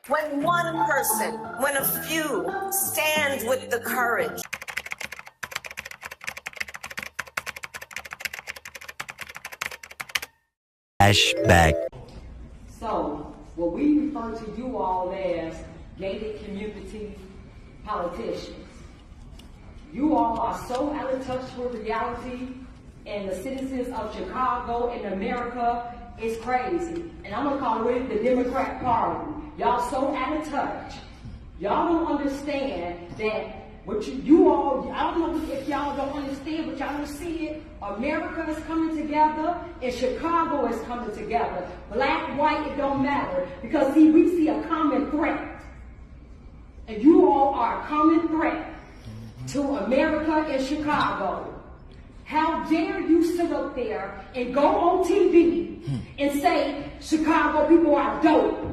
When one person, when a few stand with the courage. Flashback. So, what we refer to you all as gated community politicians, you all are so out of touch with reality, and the citizens of Chicago and America is crazy. And I'm gonna call it the Democrat Party. Y'all so out of touch. Y'all don't understand that what you all, I don't know if y'all don't understand, but y'all don't see it. America is coming together and Chicago is coming together. Black, white, it don't matter. Because see, we see a common threat. And you all are a common threat to America and Chicago. How dare you sit up there and go on TV and say Chicago people are dope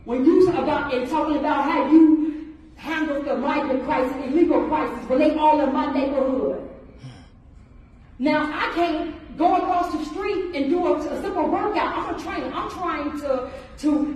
when you talking about how you handle the migrant crisis, illegal crisis, when they all in my neighborhood. Now I can't go across the street and do a simple workout. I'm trying to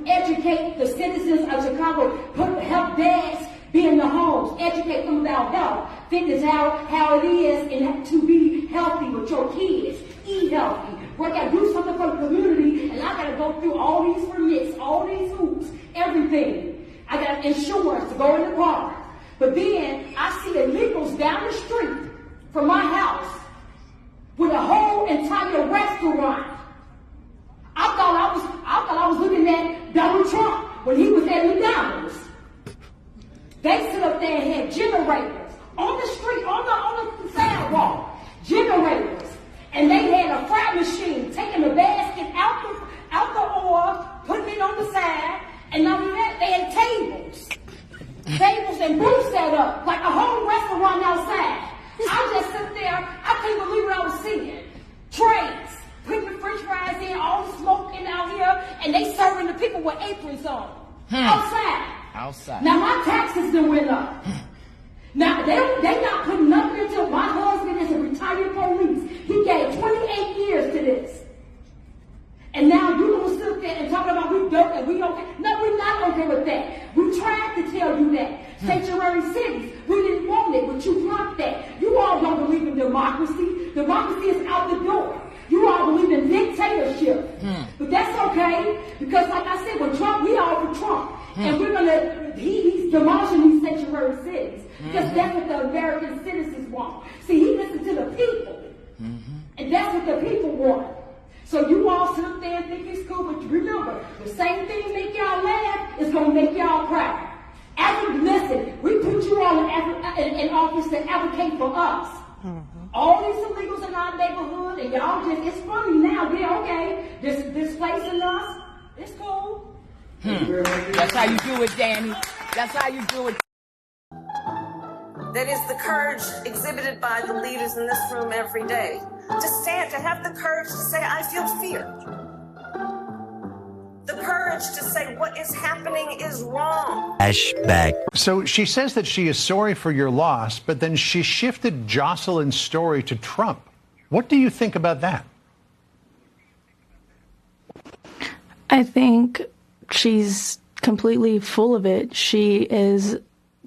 educate the citizens of Chicago, help dads be in the homes, educate them about health, fitness, how it is, and to be healthy with your kids, eat healthy, work out, do something for the community, and I gotta go through all these permits, all these hoops, everything. I got insurance to go in the park. But then I see illegals down the street from my house with a whole entire restaurant. I thought I was looking at Donald Trump when he was at McDonald's. They sit up there and had generators on the street, on the sidewalk, generators. And they had a fry machine taking the basket out the oil, putting it on the side, and not only that, they had tables and booths set up, like a whole restaurant outside. I just sit there, I couldn't believe what I was seeing. Trays, putting the french fries in, all the smoking out here, and they serving the people with aprons on, outside. Now my taxes done went up. Now they not putting nothing into. My husband is a retired police. He gave 28 years to this. And now you gonna sit there and talk about we dope and we okay. No, we're not okay with that. We tried to tell you that. Sanctuary cities, we didn't want it, but you blocked that. You all don't believe in democracy. Democracy is out the door. You all believe in dictatorship. But that's okay, because like I said, with Trump, we all for Trump. And we're gonna, he's demolishing these sanctuary cities. Because that's what the American citizens want. See, he listens to the people. And that's what the people want. So you all sit up there and think it's cool, but remember, the same thing make y'all laugh is gonna make y'all cry. Listen, we put you all in office to advocate for us. All these illegals in our neighborhood, and y'all just, it's funny now, yeah, okay, displacing us, it's cool. That's how you do it, Danny. That's how you do it. That is the courage exhibited by the leaders in this room every day. To stand, to have the courage to say, I feel fear. The courage to say what is happening is wrong. Flashback. So she says that she is sorry for your loss, but then she shifted Jocelyn's story to Trump. What do you think about that? I think she's completely full of it. She is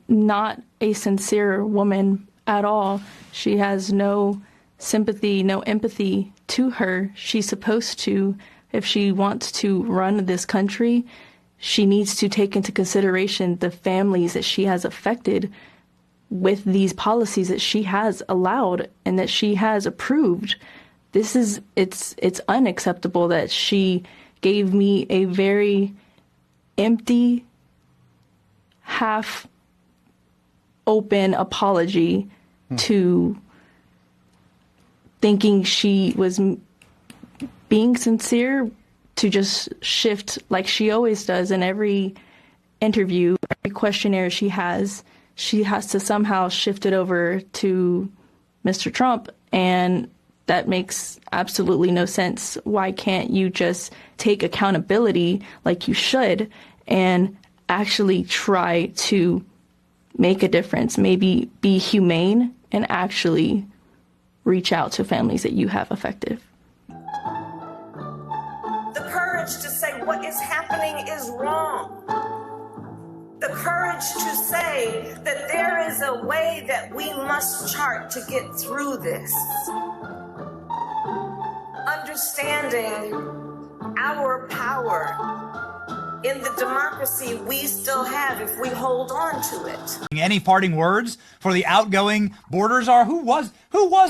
not a sincere woman at all. She has no sympathy, no empathy to her. She's supposed to, if she wants to run this country, she needs to take into consideration the families that she has affected with these policies that she has allowed and that she has approved. It's unacceptable that she gave me a very empty, half open apology to thinking she was being sincere, to just shift like she always does in every interview, every questionnaire she has to somehow shift it over to Mr. Trump, and that makes absolutely no sense. Why can't you just take accountability like you should and actually try to make a difference, maybe be humane and actually reach out to families that you have affected? The courage to say what is happening is wrong. courage to say that there is a way that we must chart to get through this. Understanding our power in the democracy we still have if we hold on to it. Any parting words for the outgoing borders? Are who was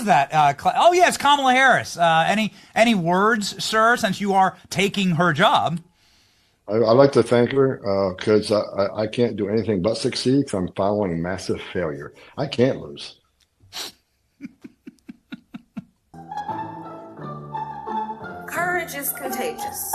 that? Oh yes, Kamala Harris. Any words, sir? Since you are taking her job. I'd like to thank her because I can't do anything but succeed because I'm following massive failure. I can't lose. Courage is contagious.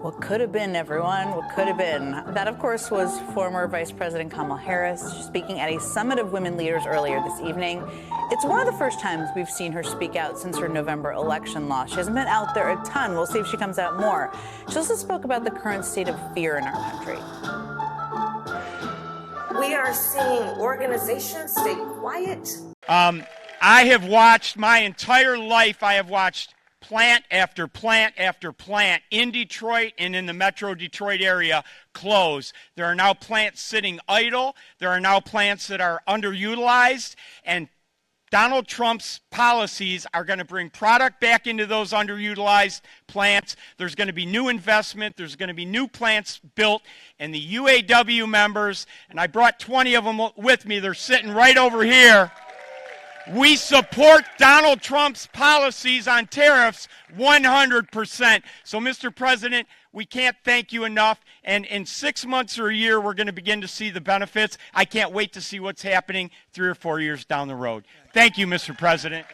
What could have been, everyone? What could have been? That, of course, was former Vice President Kamala Harris speaking at a summit of women leaders earlier this evening. It's one of the first times we've seen her speak out since her November election loss. She hasn't been out there a ton. We'll see if she comes out more. She also spoke about the current state of fear in our country. We are seeing organizations stay quiet. I have watched my entire life, I have watched plant after plant after plant in Detroit and in the Metro Detroit area close. There are now plants sitting idle. There are now plants that are underutilized. And Donald Trump's policies are going to bring product back into those underutilized plants. There's going to be new investment. There's going to be new plants built. And the UAW members, and I brought 20 of them with me, they're sitting right over here. We support Donald Trump's policies on tariffs 100%. So, Mr. President, we can't thank you enough. And in 6 months or a year, we're going to begin to see the benefits. I can't wait to see what's happening 3 or 4 years down the road. Thank you, Mr. President.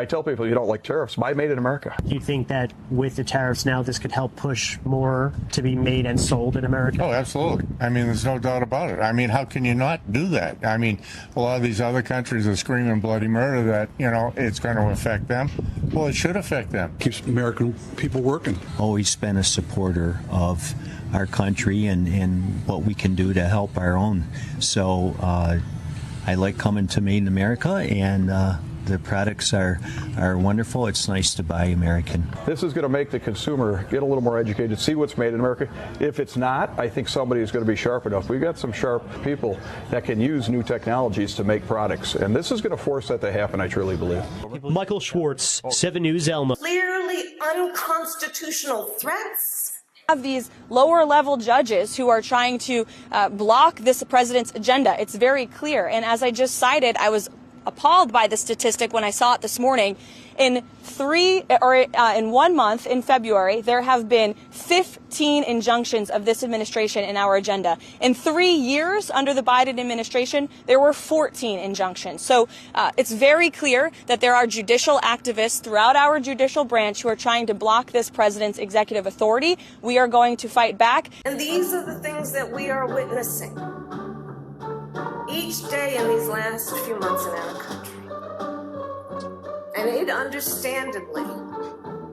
I tell people you don't like tariffs, buy made in America. Do you think that with the tariffs now, this could help push more to be made and sold in America? Oh, absolutely. I mean, there's no doubt about it. I mean, how can you not do that? I mean, a lot of these other countries are screaming bloody murder that, you know, it's going to affect them. Well, it should affect them. Keeps American people working. Always been a supporter of our country and what we can do to help our own. So I like coming to Made in America, and the products are wonderful. It's nice to buy American. This is going to make the consumer get a little more educated, see what's made in America. If it's not, I think somebody is going to be sharp enough. We've got some sharp people that can use new technologies to make products, and this is going to force that to happen, I truly believe. Michael Schwartz, 7 News, Elma. Clearly unconstitutional threats. Have these lower level judges who are trying to block this president's agenda. It's very clear. And as I just cited, I was appalled by the statistic when I saw it this morning. In 1 month in February, there have been 15 injunctions of this administration in our agenda. In 3 years under the Biden administration, there were 14 injunctions. So it's very clear that there are judicial activists throughout our judicial branch who are trying to block this president's executive authority. We are going to fight back. And these are the things that we are witnessing each day in these last few months in our country. And it understandably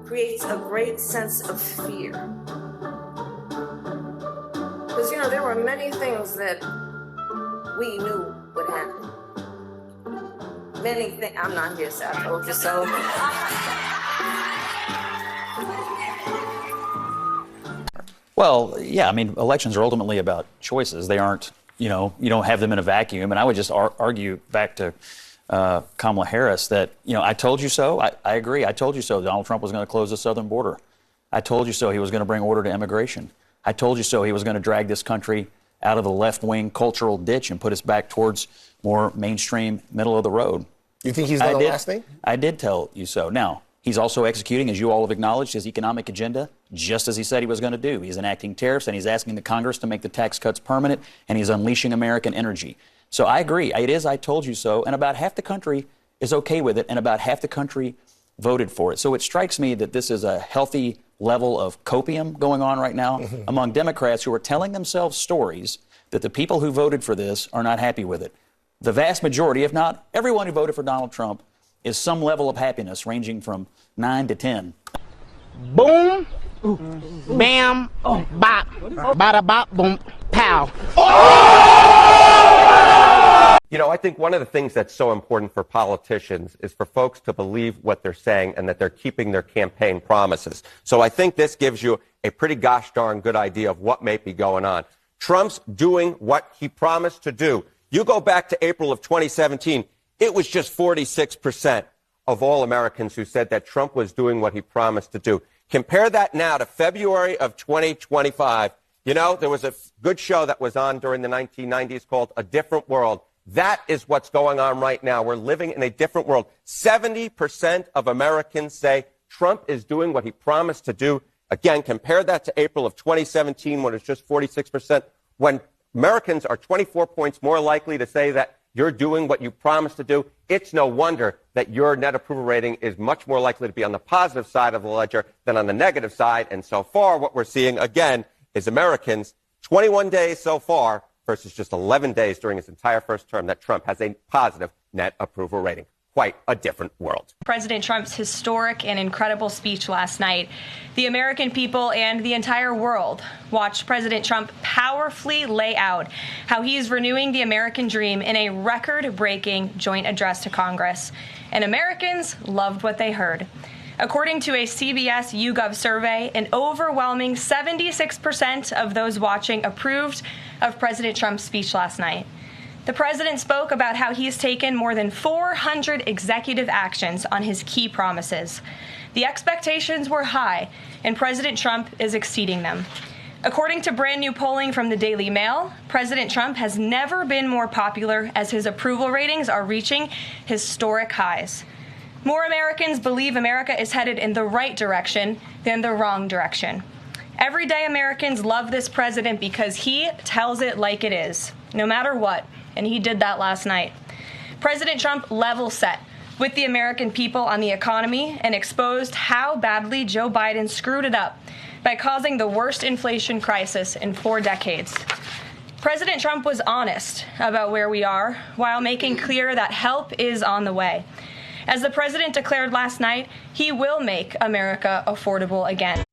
creates a great sense of fear. Because, you know, there were many things that we knew would happen. Many things. I'm not here, so I told you so. Well, yeah, I mean, elections are ultimately about choices. They aren't, you know, you don't have them in a vacuum. And I would just argue back to Kamala Harris that, you know, I told you so. I agree. I told you so. Donald Trump was going to close the southern border. I told you so. He was going to bring order to immigration. I told you so. He was going to drag this country out of the left-wing cultural ditch and put us back towards more mainstream, middle of the road. You think he's done the last thing? I did tell you so. Now, he's also executing, as you all have acknowledged, his economic agenda, just as he said he was going to do. He's enacting tariffs, and he's asking the Congress to make the tax cuts permanent, and he's unleashing American energy. So I agree. It is I told you so, and about half the country is okay with it, and about half the country voted for it. So it strikes me that this is a healthy level of copium going on right now among Democrats who are telling themselves stories that the people who voted for this are not happy with it. The vast majority, if not everyone who voted for Donald Trump, is some level of happiness ranging from 9 to 10. Boom, bam, bop, bada bop, boom, pow. You know, I think one of the things that's so important for politicians is for folks to believe what they're saying and that they're keeping their campaign promises. So I think this gives you a pretty gosh darn good idea of what may be going on. Trump's doing what he promised to do. You go back to April of 2017, it was just 46% of all Americans who said that Trump was doing what he promised to do. Compare that now to February of 2025. You know, there was a good show that was on during the 1990s called A Different World. That is what's going on right now. We're living in a different world. 70% of Americans say Trump is doing what he promised to do. Again, compare that to April of 2017 when it's just 46%. When Americans are 24 points more likely to say that you're doing what you promised to do, it's no wonder that your net approval rating is much more likely to be on the positive side of the ledger than on the negative side. And so far, what we're seeing, again, is Americans, 21 days so far versus just 11 days during his entire first term, that Trump has a positive net approval rating. Quite a different world. President Trump's historic and incredible speech last night, the American people and the entire world watched President Trump powerfully lay out how he's renewing the American dream in a record-breaking joint address to Congress. And Americans loved what they heard. According to a CBS YouGov survey, an overwhelming 76% of those watching approved of President Trump's speech last night. The president spoke about how he's taken more than 400 executive actions on his key promises. The expectations were high, and President Trump is exceeding them. According to brand new polling from the Daily Mail, President Trump has never been more popular as his approval ratings are reaching historic highs. More Americans believe America is headed in the right direction than the wrong direction. Everyday Americans love this president because he tells it like it is, no matter what. And he did that last night. President Trump level set with the American people on the economy and exposed how badly Joe Biden screwed it up by causing the worst inflation crisis in 4 decades. President Trump was honest about where we are while making clear that help is on the way. As the president declared last night, he will make America affordable again.